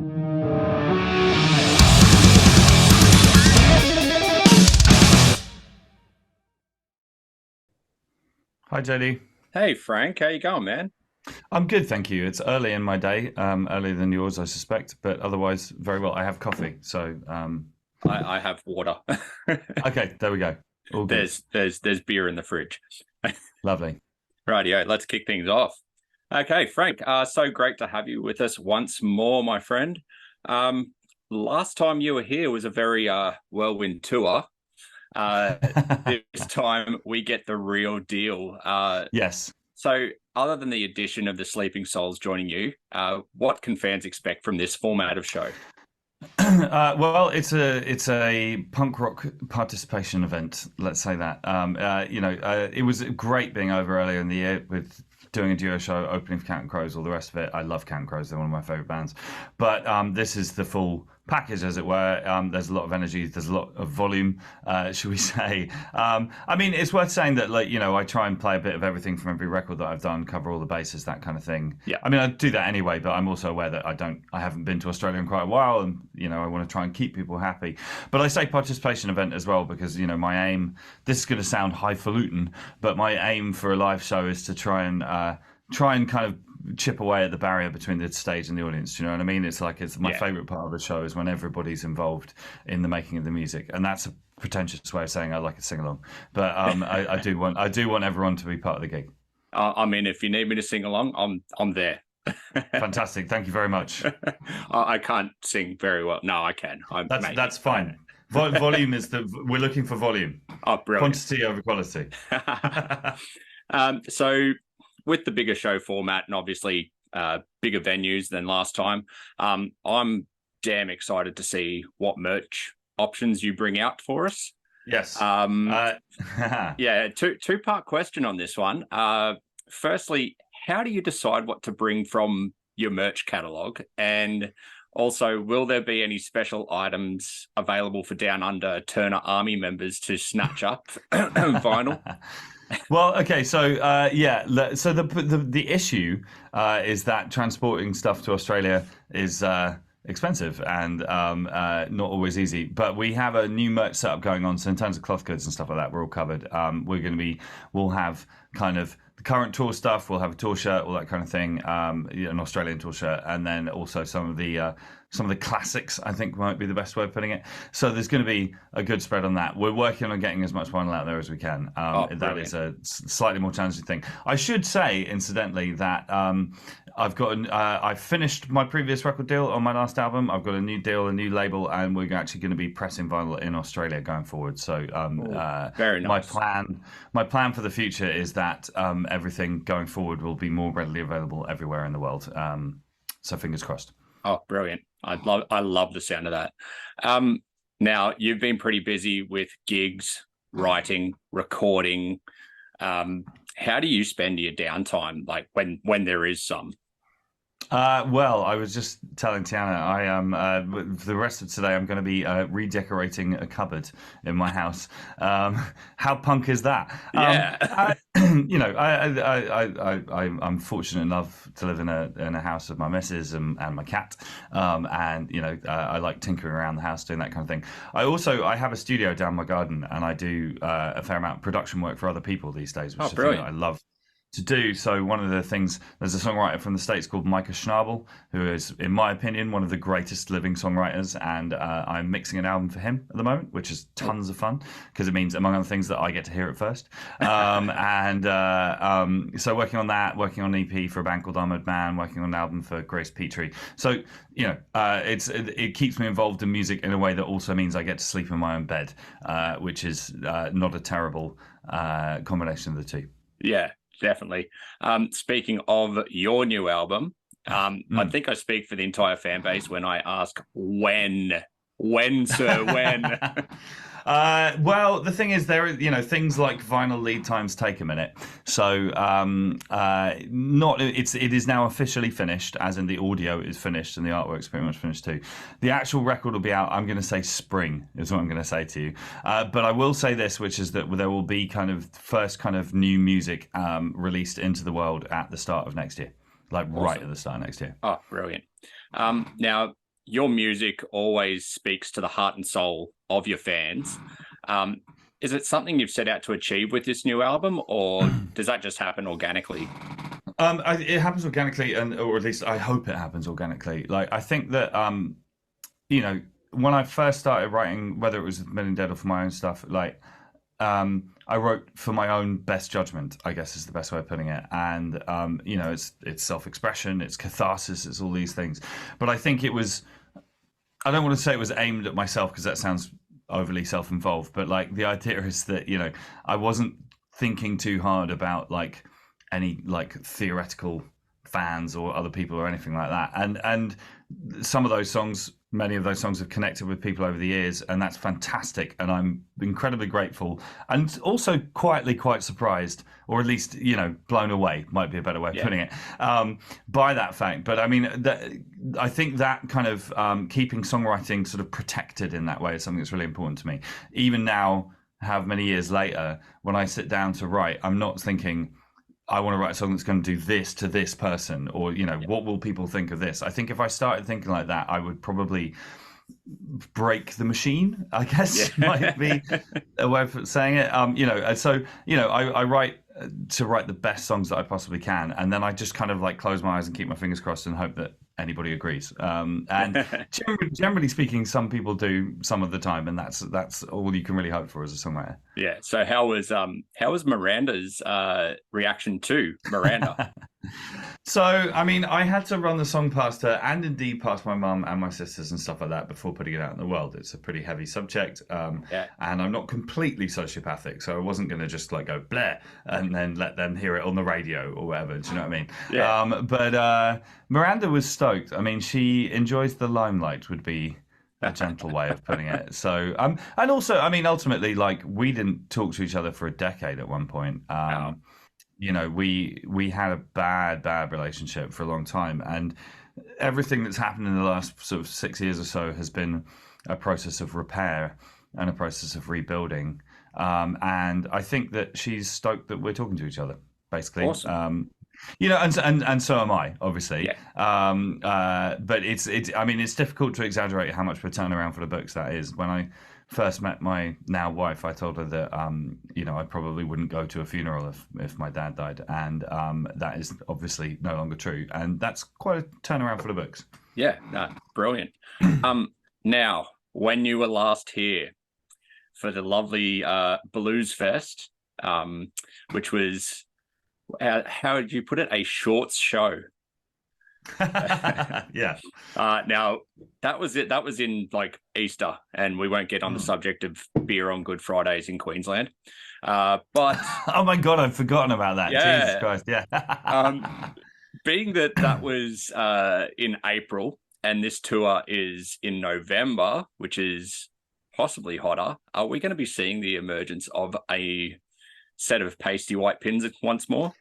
Hi, JD. Hey Frank, how you going, man? I'm good, thank you. It's early in my day, earlier than yours, I suspect, but otherwise very well. I have coffee, so I have water. okay, there we go. All good. There's beer in the fridge. Lovely. Rightio, let's kick things off. Okay, Frank, so great to have you with us once more, my friend. Um, Last time you were here was a very whirlwind tour. Uh, this time we get the real deal. Yes. So other than the addition of the Sleeping Souls joining you, what can fans expect from this format of show? Well, it's a punk rock participation event. Let's say that. It was great being over earlier in the year with doing a duo show, opening for Counting Crows, all the rest of it. I love Counting Crows; they're one of my favorite bands. But this is the full package, as it were. There's a lot of energy. There's a lot of volume, should we say? I mean, it's worth saying that, I try and play a bit of everything from every record that I've done, cover all the bases, that kind of thing. Yeah. I mean, I do that anyway, but I'm also aware that I haven't been to Australia in quite a while, and I want to try and keep people happy. But I say participation event as well because my aim. This is going to sound highfalutin, but my aim for a live show is to try and kind of chip away at the barrier between the stage and the audience. Do you know what I mean? It's my favorite part of the show is when everybody's involved in the making of the music, and that's a pretentious way of saying I like a sing along. But I do want everyone to be part of the gig. I mean, if you need me to sing along, I'm there. Fantastic, thank you very much. I can't sing very well. No, I can. That's fine. Volume is we're looking for volume. Oh, brilliant. Quantity over quality. So with the bigger show format and obviously bigger venues than last time, I'm damn excited to see what merch options you bring out for us. Yes. Yeah, two-part question on this one. Firstly, how do you decide what to bring from your merch catalog? And also, will there be any special items available for Down Under Turner Army members to snatch up vinyl? Well, okay, so so the issue is that transporting stuff to Australia is expensive and not always easy. But we have a new merch setup going on. So in terms of cloth goods and stuff like that, we're all covered. We'll have kind of the current tour stuff. We'll have a tour shirt, all that kind of thing, an Australian tour shirt, and then also some of the classics, I think might be the best way of putting it. So there's going to be a good spread on that. We're working on getting as much vinyl out there as we can. That is a slightly more challenging thing. I should say, incidentally, that I finished my previous record deal on my last album. I've got a new deal, a new label, and we're actually going to be pressing vinyl in Australia going forward. So very nice. My plan for the future is that everything going forward will be more readily available everywhere in the world. So fingers crossed. Oh, brilliant. I love the sound of that. Now, you've been pretty busy with gigs, writing, recording. How do you spend your downtime, like when there is some? Well, I was just telling Tiana, I am for the rest of today. I'm going to be redecorating a cupboard in my house. How punk is that? Yeah. I'm fortunate enough to live in a house with my missus and my cat, and I like tinkering around the house, doing that kind of thing. I have a studio down my garden, and I do a fair amount of production work for other people these days, which is something that I love to do. So one of the things, there's a songwriter from the States called Micah Schnabel, who is, in my opinion, one of the greatest living songwriters, and I'm mixing an album for him at the moment, which is tons of fun because it means, among other things, that I get to hear it first. So working on that, working on an EP for a band called Armored Man, working on an album for Grace Petrie. So it keeps me involved in music in a way that also means I get to sleep in my own bed, which is not a terrible combination of the two. Yeah, definitely. Speaking of your new album, I think I speak for the entire fan base when I ask when, sir, when? Well, the thing is, things like vinyl lead times take a minute. So it is now officially finished, as in the audio is finished and the artwork's pretty much finished too. The actual record will be out, I'm going to say spring is what I'm going to say to you. But I will say this, which is that there will be kind of first kind of new music released into the world at the start of next year, like awesome. Right at the start of next year. Oh, brilliant. Now, your music always speaks to the heart and soul of your fans. Is it something you've set out to achieve with this new album, or does that just happen organically? It happens organically, or at least I hope it happens organically. Like, I think that, you know, when I first started writing, whether it was Million Dead or for my own stuff, like, I wrote for my own best judgment, I guess is the best way of putting it. And, you know, it's self-expression, it's catharsis, it's all these things. But I think it was, I don't want to say it was aimed at myself because that sounds overly self-involved, but like the idea is that, you know, I wasn't thinking too hard about like any like theoretical fans or other people or anything like that. And some of those songs, many of those songs have connected with people over the years, and that's fantastic. And I'm incredibly grateful, and also quietly quite surprised, or at least, you know, blown away might be a better way of putting it, by that fact. But I mean, I think that kind of keeping songwriting sort of protected in that way is something that's really important to me. Even now, how many years later, when I sit down to write, I'm not thinking, I want to write a song that's going to do this to this person, or, you know, what will people think of this? I think if I started thinking like that, I would probably break the machine, I guess, might be a way of saying it. You know, so, you know, I write to write the best songs that I possibly can, and then I just kind of like close my eyes and keep my fingers crossed and hope that anybody agrees. And generally speaking, some people do some of the time, and that's all you can really hope for as a songwriter. Yeah. So how was Miranda's reaction to Miranda? So, I mean, I had to run the song past her, and indeed past my mum and my sisters and stuff like that, before putting it out in the world. It's a pretty heavy subject, and I'm not completely sociopathic, so I wasn't going to just like go bleh and then let them hear it on the radio or whatever. Do you know what I mean? Yeah. But Miranda was stoked. I mean, she enjoys the limelight, would be a gentle way of putting it. So, and also, I mean, ultimately, like, we didn't talk to each other for a decade at one point. You know, we had a bad relationship for a long time, and everything that's happened in the last sort of 6 years or so has been a process of repair and a process of rebuilding. And I think that she's stoked that we're talking to each other, basically. Awesome. You know, and so am I, obviously. But it's I mean, it's difficult to exaggerate how much of a turnaround for the books that is. When I first met my now wife, I told her that you know, I probably wouldn't go to a funeral if my dad died, and that is obviously no longer true, and that's quite a turnaround for the books. Yeah, no, brilliant. Now, when you were last here for the lovely Blues Fest, which was, how would you put it, a shorts show? Yeah. Now, that was it. That was in like Easter, and we won't get on the subject of beer on Good Fridays in Queensland. But oh my God, I've forgotten about that. Yeah. Jesus Christ. Yeah. Being that was in April, and this tour is in November, which is possibly hotter, are we going to be seeing the emergence of a set of pasty white pins once more?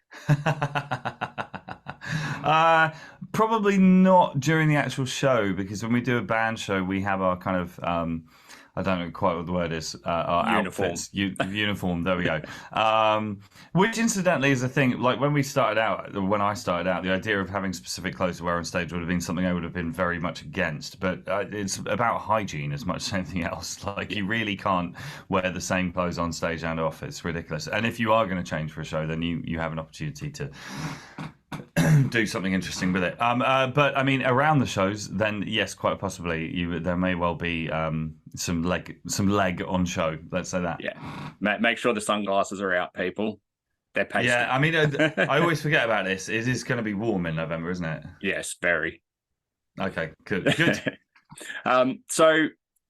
Probably not during the actual show, because when we do a band show, we have our kind of I don't know quite what the word is, our uniform. Outfits, uniform, there we go. Which incidentally is a thing, like when I started out, the idea of having specific clothes to wear on stage would have been something I would have been very much against, but it's about hygiene as much as anything else. Like, you really can't wear the same clothes on stage and off. It's ridiculous. And if you are going to change for a show, then you have an opportunity to do something interesting with it. But I mean, around the shows, then yes, quite possibly there may well be some leg on show. Let's say that. Yeah, make sure the sunglasses are out, people. They're pasty. Yeah, I mean, I always forget about this. It is going to be warm in November, isn't it? Yes, very. Okay, good. So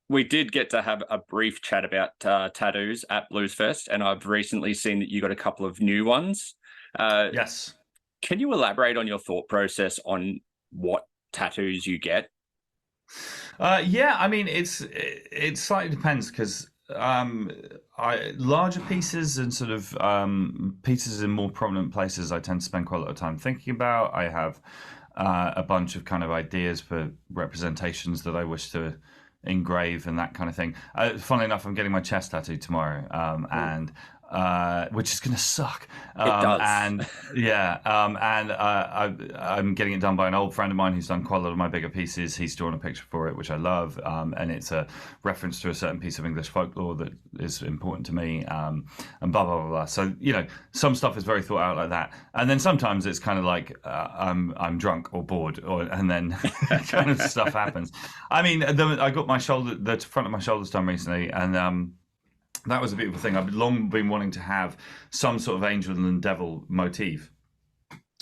we did get to have a brief chat about tattoos at Blues Fest, and I've recently seen that you got a couple of new ones. Yes. Can you elaborate on your thought process on what tattoos you get? Yeah, I mean, it slightly depends, because larger pieces and sort of pieces in more prominent places, I tend to spend quite a lot of time thinking about. I have a bunch of kind of ideas for representations that I wish to engrave and that kind of thing. Funnily enough, I'm getting my chest tattooed tomorrow, and which is going to suck. It does. And yeah, I'm getting it done by an old friend of mine who's done quite a lot of my bigger pieces. He's drawn a picture for it, which I love, and it's a reference to a certain piece of English folklore that is important to me, and blah blah blah blah. So some stuff is very thought out like that, and then sometimes it's kind of like I'm drunk or bored, and then kind of stuff happens. I mean, I got the front of my shoulders done recently, and that was a beautiful thing. I've long been wanting to have some sort of angel and devil motif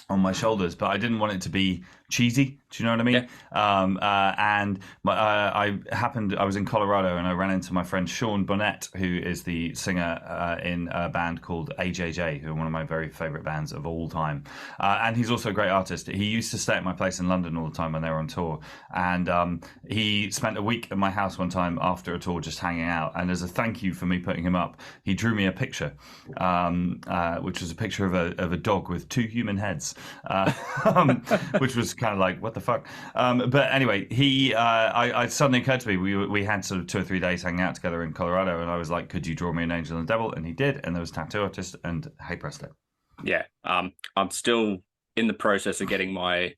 on my shoulders, but I didn't want it to be cheesy. Do you know what I mean? Yeah. And I was in Colorado and I ran into my friend Sean Bonnet, who is the singer in a band called AJJ, who are one of my very favorite bands of all time. And he's also a great artist. He used to stay at my place in London all the time when they were on tour. And he spent a week at my house one time after a tour just hanging out. And as a thank you for me putting him up, he drew me a picture, which was a picture of a dog with 2 human heads, which was kind of like, what the fuck? But anyway, I suddenly occurred to me, we had sort of 2 or 3 days hanging out together in Colorado, and I was like, could you draw me an angel and a devil? And he did, and there was a tattoo artist, and hey presto. Yeah, I'm still in the process of getting my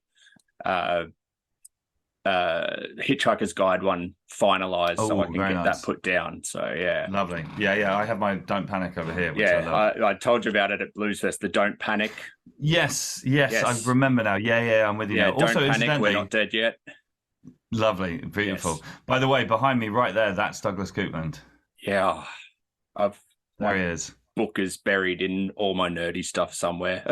Hitchhiker's Guide one finalized, so I can get that put down. So yeah, lovely. Yeah, I have my Don't Panic over here. Which I told you about it at Bluesfest. The Don't Panic. Yes, I remember now. Yeah, I'm with you now. Don't also, panic, we're not dead yet. Lovely, beautiful. Yes. By the way, behind me, right there, that's Douglas Coupland. Yeah, there he is. Book is buried in all my nerdy stuff somewhere.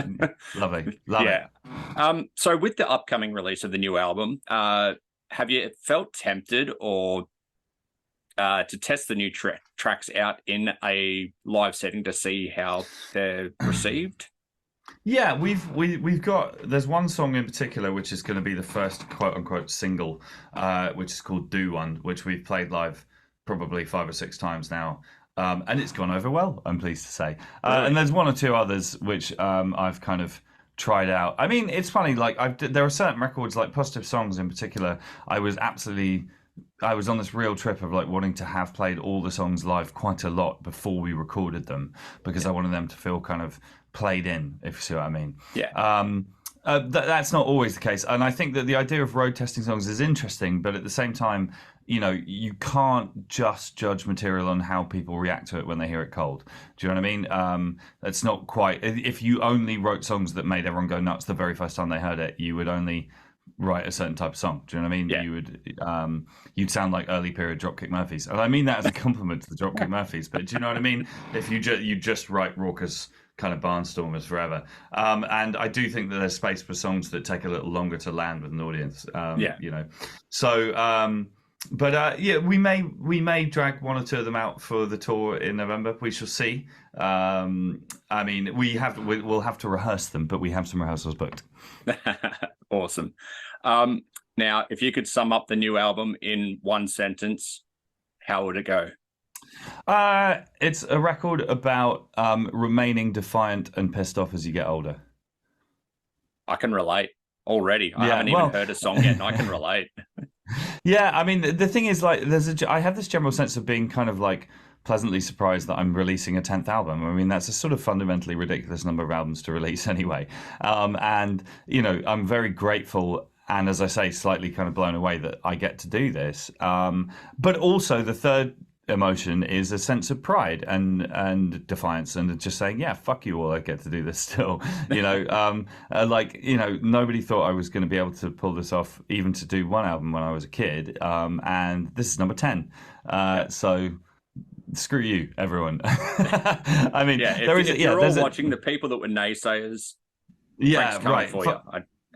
Lovely, love it. So with the upcoming release of the new album, have you felt tempted or to test the new tracks out in a live setting to see how they're received? Yeah, we've got, there's one song in particular which is going to be the first quote unquote single, which is called Do One, which we've played live probably 5 or 6 times now. And it's gone over well, I'm pleased to say. Really? And there's 1 or 2 others which I've kind of tried out. I mean, it's funny, like there are certain records, like Positive Songs in particular, I was on this real trip of like wanting to have played all the songs live quite a lot before we recorded them, because I wanted them to feel kind of played in, if you see what I mean. Yeah. That's not always the case. And I think that the idea of road testing songs is interesting, but at the same time, you can't just judge material on how people react to it when they hear it cold. Do you know what I mean? That's not quite, if you only wrote songs that made everyone go nuts the very first time they heard it, you would only write a certain type of song. Do you know what I mean? Yeah. You'd sound like early period Dropkick Murphys. And I mean that as a compliment to the Dropkick Murphys, but do you know what I mean? If you just write raucous kind of barnstormers forever. And I do think that there's space for songs that take a little longer to land with an audience. So, but we may drag 1 or 2 of them out for the tour in November. We shall see. I mean, we'll have to rehearse them, but we have some rehearsals booked. Awesome. Now, if you could sum up the new album in 1 sentence, how would it go? It's a record about remaining defiant and pissed off as you get older. I can relate already. I haven't even heard a song yet, and I can relate. Yeah, I mean, the thing is, like, I have this general sense of being kind of like pleasantly surprised that I'm releasing a 10th album. I mean, that's a sort of fundamentally ridiculous number of albums to release anyway. And, I'm very grateful and, as I say, slightly kind of blown away that I get to do this. But also the third emotion is a sense of pride and defiance and just saying, yeah, fuck you all, I get to do this still. Nobody thought I was going to be able to pull this off, even to do 1 album when I was a kid. And this is number 10. So screw you, everyone. I mean, if you're all watching, the people that were naysayers, yeah, right. For you.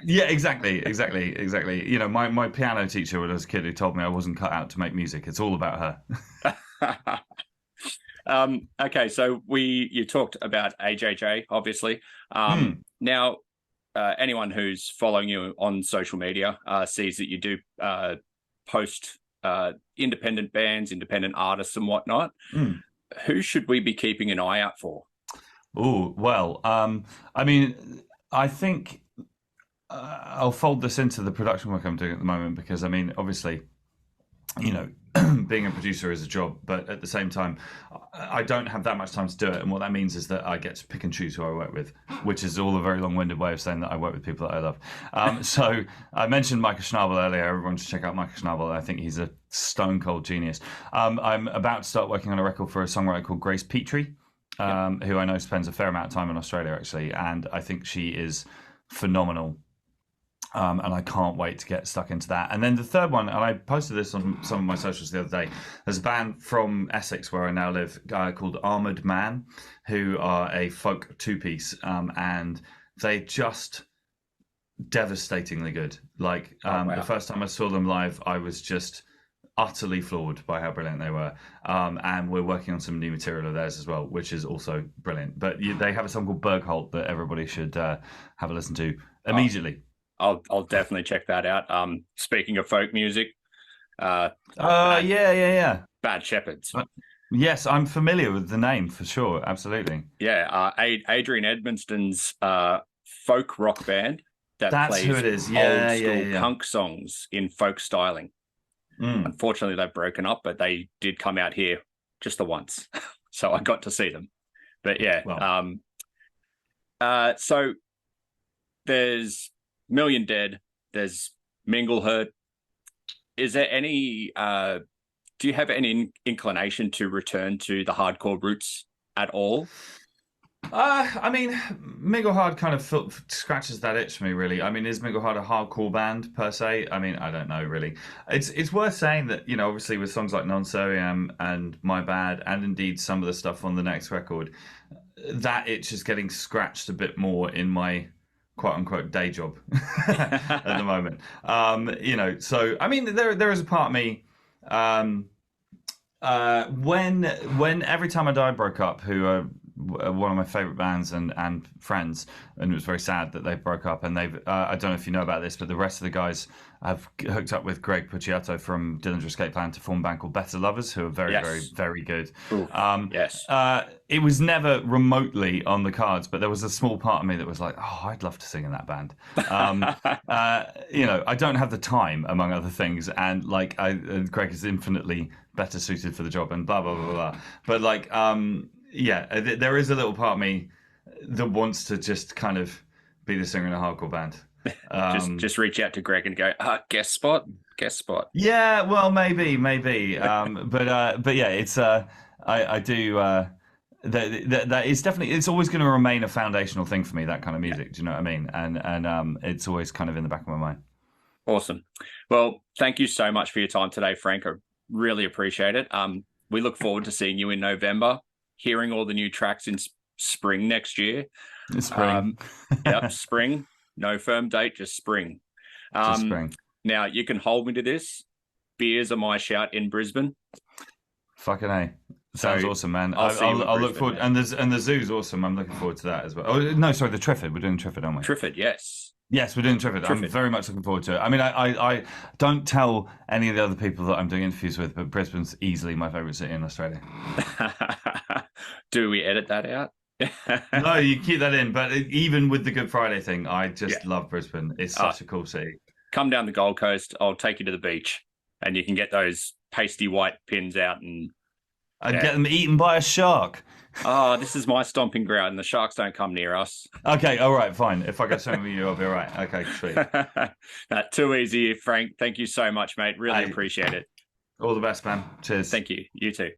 Yeah, exactly. My piano teacher when I was a kid who told me I wasn't cut out to make music. It's all about her. Okay, so you talked about AJJ, obviously. Now, anyone who's following you on social media sees that you do post independent bands, independent artists and whatnot. Who should we be keeping an eye out for? Oh, well, I mean, I think I'll fold this into the production work I'm doing at the moment because, I mean, obviously, you know, being a producer is a job, but at the same time, I don't have that much time to do it. And what that means is that I get to pick and choose who I work with, which is all a very long-winded way of saying that I work with people that I love. So I mentioned Michael Schnabel earlier. Everyone should check out Michael Schnabel. I think he's a stone cold genius. I'm about to start working on a record for a songwriter called Grace Petrie, who I know spends a fair amount of time in Australia, actually. And I think she is phenomenal. And I can't wait to get stuck into that. And then the third one, and I posted this on some of my socials the other day, there's a band from Essex, where I now live, called Armoured Man, who are a folk two-piece, and they just devastatingly good. Like, the first time I saw them live, I was just utterly floored by how brilliant they were. And we're working on some new material of theirs as well, which is also brilliant. But they have a song called Bergholt that everybody should have a listen to immediately. I'll definitely check that out. Speaking of folk music, yeah. Bad Shepherds. Yes, I'm familiar with the name for sure. Absolutely. Yeah, Adrian Edmonston's folk rock band That's plays who it is. old school punk songs in folk styling. Mm. Unfortunately, they've broken up, but they did come out here just the once, so I got to see them. But yeah, well. So there's Million Dead, there's Minglehurt. Is there any do you have any inclination to return to the hardcore roots at all? I mean, Minglehard kind of scratches that itch for me, really. I mean, is Minglehard a hardcore band per se? I mean, I don't know, really. It's worth saying that, you know, obviously with songs like Non Seriam and My Bad, and indeed some of the stuff on the next record, that itch is getting scratched a bit more in my quote-unquote day job at the moment. You know, so I mean, there is a part of me, when Every Time I Die broke up, who are one of my favorite bands and friends, and it was very sad that they broke up. And they've I don't know if you know about this, but the rest of the guys have hooked up with Greg Puciato from Dillinger Escape Plan to form a band called Better Lovers, who are very good. Yes. It was never remotely on the cards, but there was a small part of me that was like, oh, I'd love to sing in that band. You know, I don't have the time, among other things, and like Greg is infinitely better suited for the job, and blah blah blah blah. But like, yeah, there is a little part of me that wants to just kind of be the singer in a hardcore band. Just reach out to Greg and go, guest spot. Yeah, well, maybe. But yeah, it's I do. That is definitely, it's always going to remain a foundational thing for me, that kind of music. Do you know what I mean? And it's always kind of in the back of my mind. Awesome. Well, thank you so much for your time today, Frank. I really appreciate it. We look forward to seeing you in November, hearing all the new tracks in spring next year. Spring. Yep, spring. No firm date, just spring. Just spring. Now, you can hold me to this. Beers are my shout in Brisbane. Fucking A. Sounds awesome, man. I'll look forward. And the zoo's awesome. I'm looking forward to that as well. Oh, no, sorry, the Triffid. We're doing Triffid, aren't we? Triffid, yes. Yes, we're doing Triffid. I'm very much looking forward to it. I mean, I don't tell any of the other people that I'm doing interviews with, but Brisbane's easily my favourite city in Australia. Do we edit that out? No, you keep that in. But even with the Good Friday thing, I just love Brisbane. It's such a cool city. Come down the Gold Coast. I'll take you to the beach, and you can get those pasty white pins out and get them eaten by a shark. Oh, this is my stomping ground, and the sharks don't come near us. Okay, all right, fine. If I go swimming with you, I'll be all right. Okay, sweet. Not too easy, Frank. Thank you so much, mate. Really appreciate it. All the best, man. Cheers. Thank you. You too.